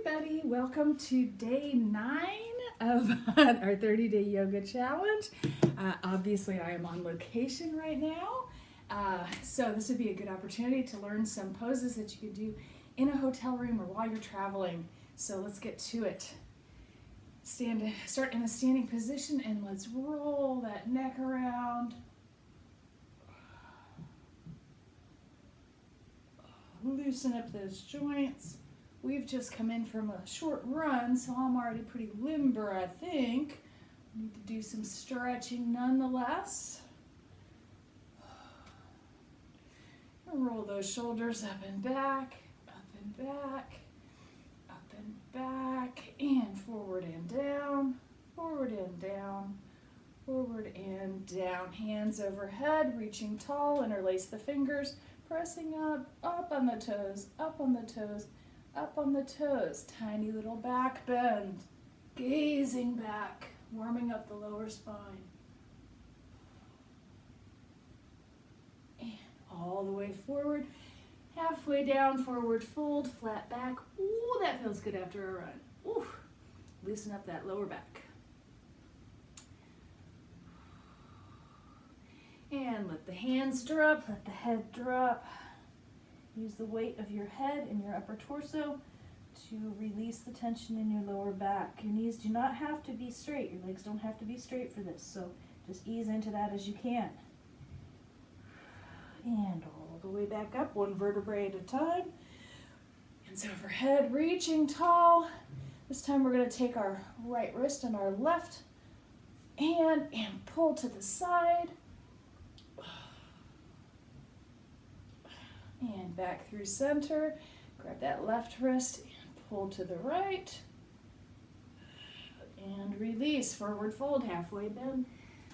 everybody, welcome to day 9 of our 30-day yoga challenge. Obviously I am on location right now, so this would be a good opportunity to learn some poses that you could do in a hotel room or while you're traveling. So let's get to it. Start in a standing position and let's roll that neck around. Loosen up those joints. We've just come in from a short run, so I'm already pretty limber, I think. Need to do some stretching nonetheless. And roll those shoulders up and back, up and back, up and back, and forward and down, forward and down, forward and down. Hands overhead, reaching tall, interlace the fingers, pressing up on the toes, up on the toes, up on the toes. Tiny little back bend, gazing back, warming up the lower spine. And all the way forward, halfway down, forward fold, flat back. Ooh, that feels good after a run. Ooh, loosen up that lower back. And let the hands drop, let the head drop. Use the weight of your head and your upper torso to release the tension in your lower back. Your knees do not have to be straight. Your legs don't have to be straight for this, so just ease into that as you can. And all the way back up, one vertebrae at a time. Hands overhead, reaching tall. This time we're going to take our right wrist and our left hand and pull to the side. And back through center. Grab that left wrist and pull to the right. And release. Forward fold, halfway bend,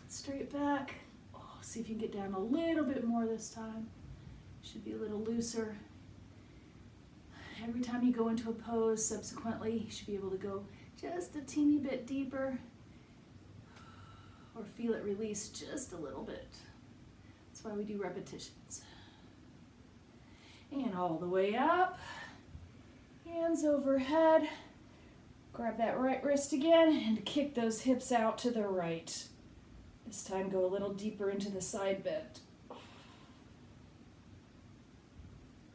straight back. Oh, see if you can get down a little bit more this time. Should be a little looser. Every time you go into a pose, subsequently, you should be able to go just a teeny bit deeper or feel it release just a little bit. That's why we do repetitions. And all the way up, hands overhead. Grab that right wrist again and kick those hips out to the right. This time go a little deeper into the side bend.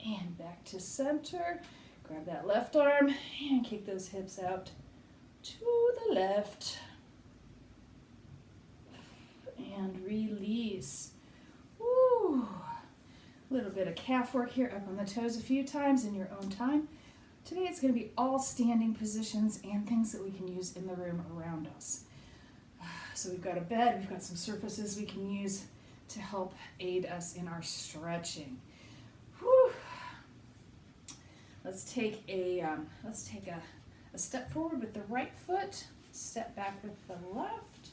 And back to center. Grab that left arm and kick those hips out to the left. And release. Woo. A little bit of calf work here, up on the toes a few times in your own time. Today it's going to be all standing positions and things that we can use in the room around us. So we've got a bed, we've got some surfaces we can use to help aid us in our stretching. Whew. Let's take a step forward with the right foot, step back with the left,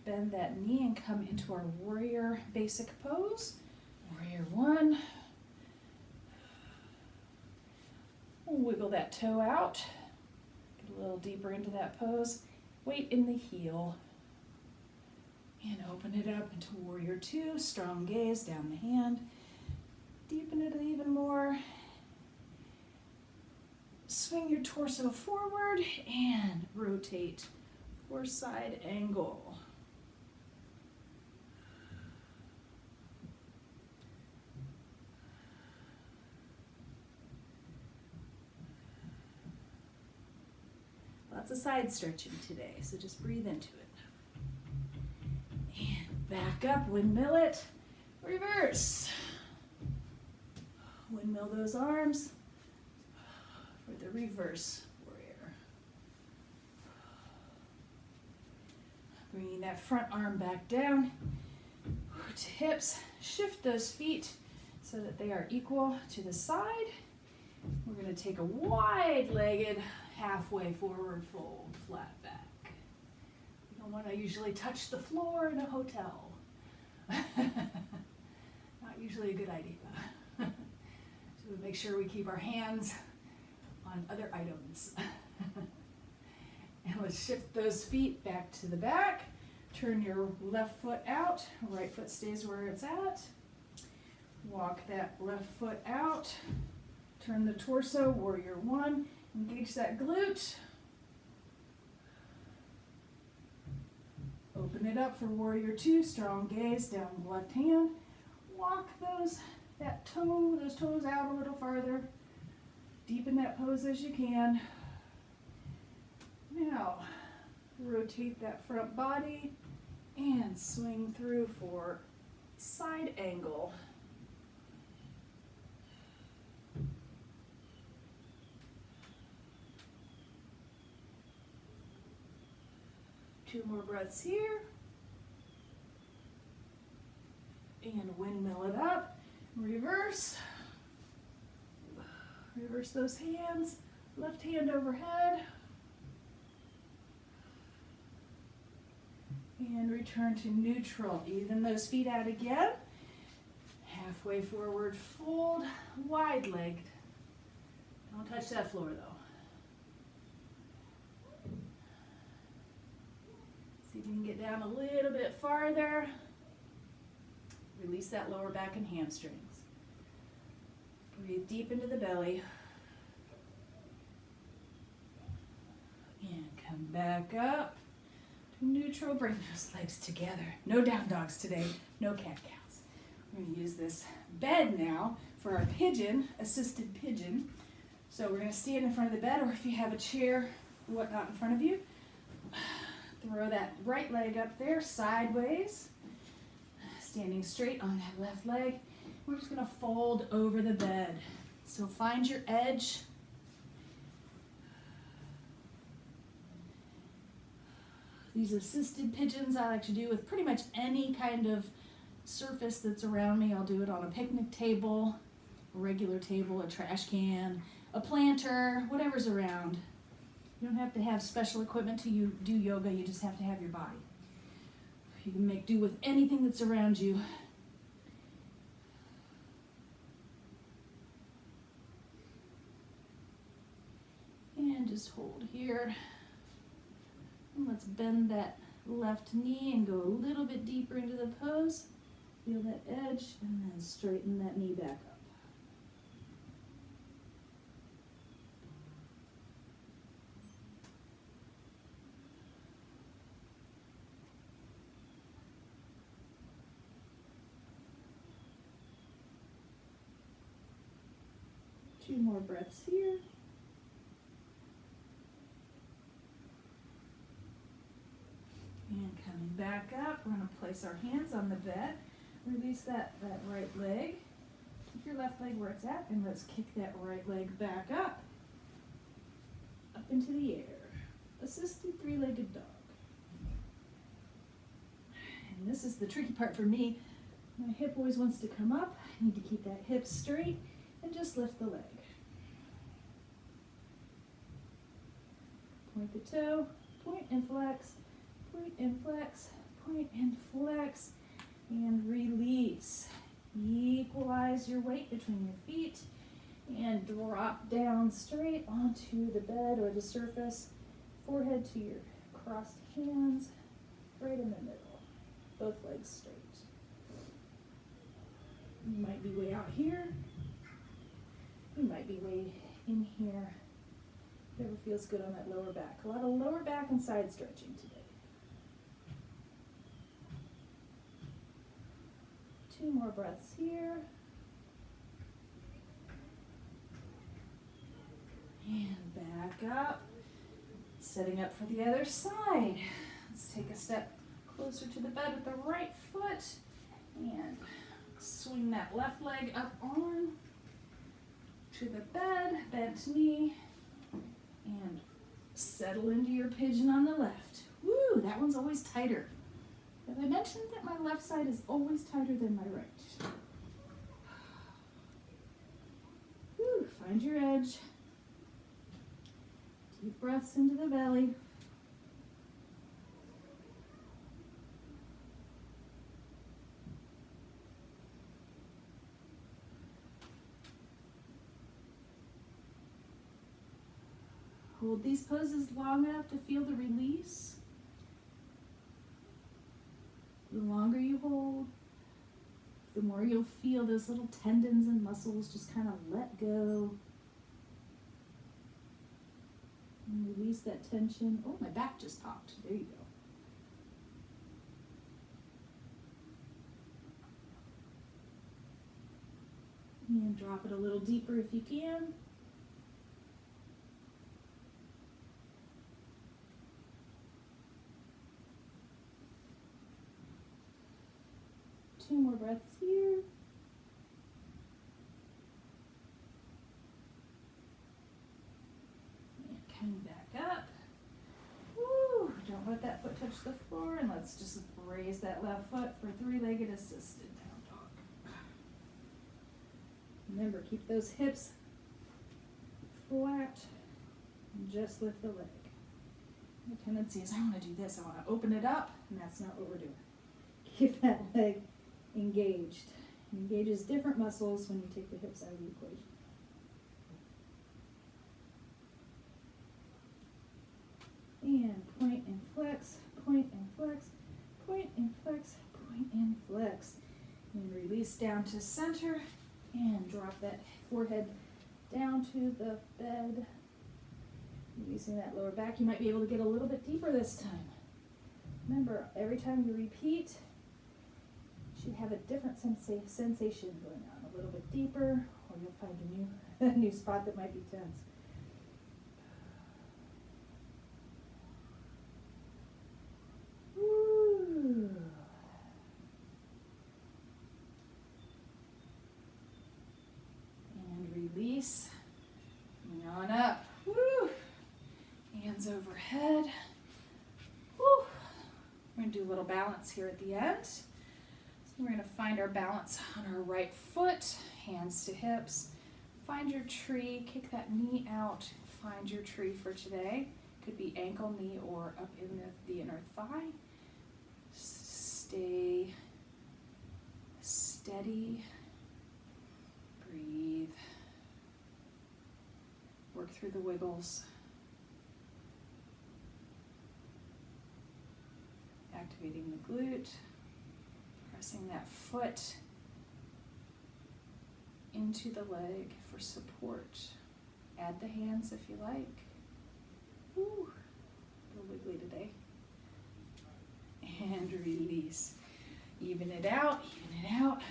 bend that knee and come into our warrior basic pose. Warrior one. Wiggle that toe out. Get a little deeper into that pose. Weight in the heel. And open it up into warrior two. Strong gaze down the hand. Deepen it even more. Swing your torso forward and rotate for side angle. Lots of side stretching today, so just breathe into it. And back up, windmill it, reverse. Windmill those arms for the reverse warrior. Bringing that front arm back down to hips. Shift those feet so that they are equal to the side. We're going to take a wide-legged halfway forward fold, flat back. You don't want to usually touch the floor in a hotel. Not usually a good idea. So we make sure we keep our hands on other items. And let's shift those feet back to the back. Turn your left foot out, right foot stays where it's at. Walk that left foot out. Turn the torso, warrior one, Engage that glute. Open it up for warrior two, strong gaze down the left hand. Walk those toes out a little farther. Deepen that pose as you can. Now, rotate that front body and swing through for side angle. Two more breaths here. And windmill it up. Reverse. Reverse those hands. Left hand overhead. And return to neutral. Even those feet out again. Halfway forward fold. Wide-legged. Don't touch that floor though. See if you can get down a little bit farther. Release that lower back and hamstrings. Breathe deep into the belly. And come back up to neutral. Bring those legs together. No down dogs today. No cat cows. We're going to use this bed now for our pigeon, assisted pigeon. So we're going to stand in front of the bed, or if you have a chair or whatnot in front of you, throw that right leg up there sideways. Standing straight on that left leg. We're just going to fold over the bed. So find your edge. These assisted pigeons I like to do with pretty much any kind of surface that's around me. I'll do it on a picnic table, a regular table, a trash can, a planter, whatever's around. You don't have to have special equipment to do yoga, you just have to have your body. You can make do with anything that's around you. And just hold here. And let's bend that left knee and go a little bit deeper into the pose. Feel that edge and then straighten that knee back up. Two more breaths here. And coming back up, we're going to place our hands on the bed. Release that right leg. Keep your left leg where it's at, and let's kick that right leg back up. Up into the air. Assisted three-legged dog. And this is the tricky part for me. My hip always wants to come up. I need to keep that hip straight and just lift the leg. Point the toe, point and flex, point and flex, point and flex, and release. Equalize your weight between your feet and drop down straight onto the bed or the surface, forehead to your crossed hands, right in the middle, both legs straight. You might be way out here, you might be way in here. Whatever feels good on that lower back. A lot of lower back and side stretching today. Two more breaths here. And back up. Setting up for the other side. Let's take a step closer to the bed with the right foot. And swing that left leg up on to the bed, bent knee. And settle into your pigeon on the left. Woo, that one's always tighter. Have I mentioned that my left side is always tighter than my right? Woo, find your edge. Deep breaths into the belly. Hold these poses long enough to feel the release. The longer you hold, the more you'll feel those little tendons and muscles just kind of let go. And release that tension. Oh, my back just popped. There you go. And drop it a little deeper if you can. Two more breaths here. And coming back up. Woo! Don't let that foot touch the floor, and let's just raise that left foot for three-legged assisted down dog. Remember, keep those hips flat and just lift the leg. The tendency is I want to do this, I want to open it up, and that's not what we're doing. Keep that leg engaged. It engages different muscles when you take the hips out of the equation. And point and flex, point and flex, point and flex, point and flex. And release down to center and drop that forehead down to the bed. Releasing that lower back. You might be able to get a little bit deeper this time. Remember, every time you repeat, you should have a different sensation going on. A little bit deeper, or you'll find a new spot that might be tense. Woo. And release. Coming on up. Woo. Hands overhead. Woo. We're going to do a little balance here at the end. So we're going to find our balance on our right foot, hands to hips. Find your tree, kick that knee out. Find your tree for today. Could be ankle, knee, or up in the inner thigh. Stay steady. Breathe. Work through the wiggles. Activating the glute, pressing that foot into the leg for support. Add the hands if you like. Woo, a little wiggly today. And release. Even it out, even it out.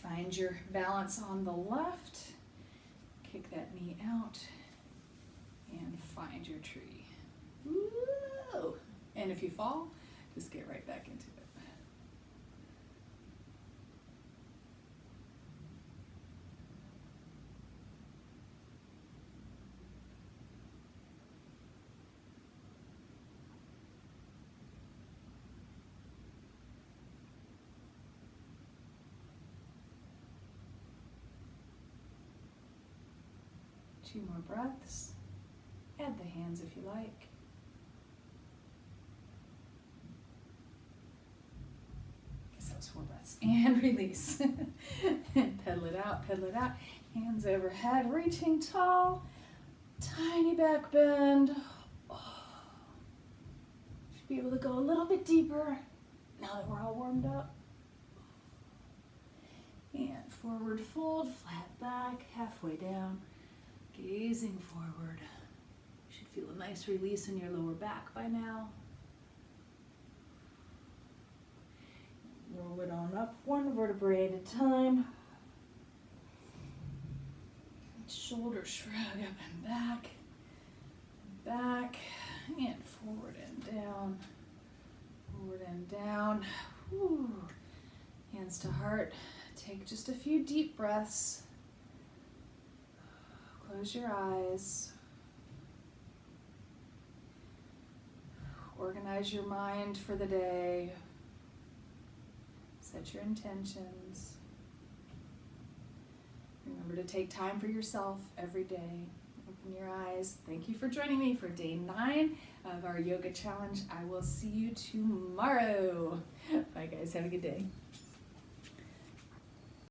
Find your balance on the left. Kick that knee out and find your tree. Woo! And if you fall, just get right back into it. Two more breaths. Add the hands if you like. Guess that was 4 breaths. And release. And pedal it out, pedal it out. Hands overhead, reaching tall. Tiny back bend. Oh. Should be able to go a little bit deeper now that we're all warmed up. And forward fold, flat back, halfway down. Gazing forward. You should feel a nice release in your lower back by now. Roll it on up, one vertebrae at a time. Shoulder shrug up and back, and forward and down, forward and down. Whew. Hands to heart. Take just a few deep breaths. Close your eyes. Organize your mind for the day. Set your intentions. Remember to take time for yourself every day. Open your eyes. Thank you for joining me for day 9 of our yoga challenge. I will see you tomorrow. Bye guys, have a good day.